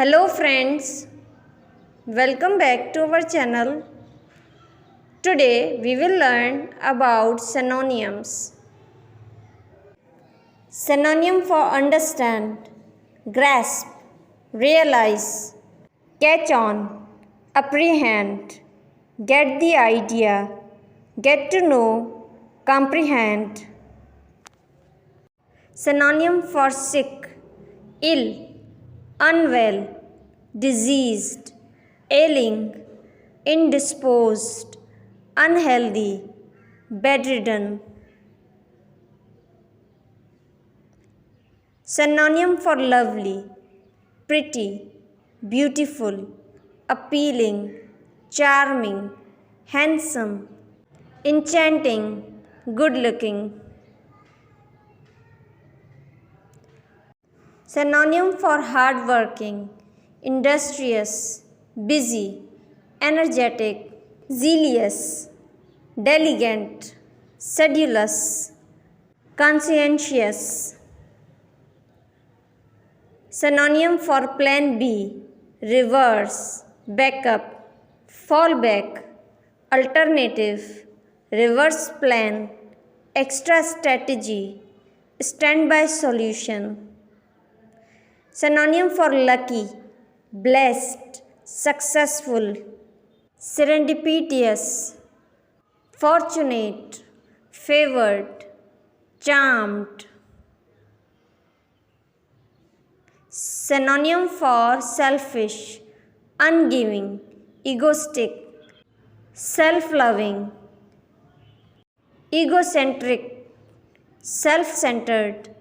Hello friends, welcome back to our channel. Today we will learn about synonyms. Synonym for understand, grasp, realize, catch on, apprehend, get the idea, get to know, comprehend. Synonym for sick, ill, unwell, diseased, ailing, indisposed, unhealthy, bedridden. Synonym for lovely, pretty, beautiful, appealing, charming, handsome, enchanting, good looking. Synonym for hardworking, industrious, busy, energetic, zealous, diligent, sedulous, conscientious. Synonym for plan B, reverse, backup, fallback, alternative, reverse plan, extra strategy, standby solution. Synonym for lucky, blessed, successful, serendipitous, fortunate, favored, charmed. Synonym for selfish, ungiving, egoistic, self-loving, egocentric, self-centered,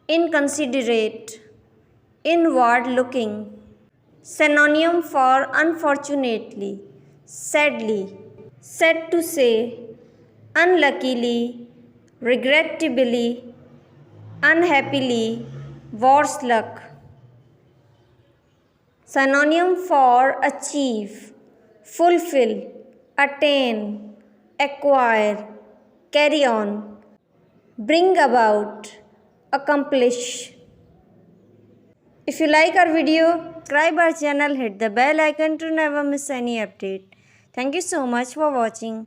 inconsiderate, inward-looking. Synonym for unfortunately, sadly, sad to say, unluckily, regrettably, unhappily, worse luck. Synonym for achieve, fulfill, attain, acquire, carry on, bring about, accomplish. If you like our video, subscribe our channel, hit the bell icon to never miss any update. Thank you so much for watching.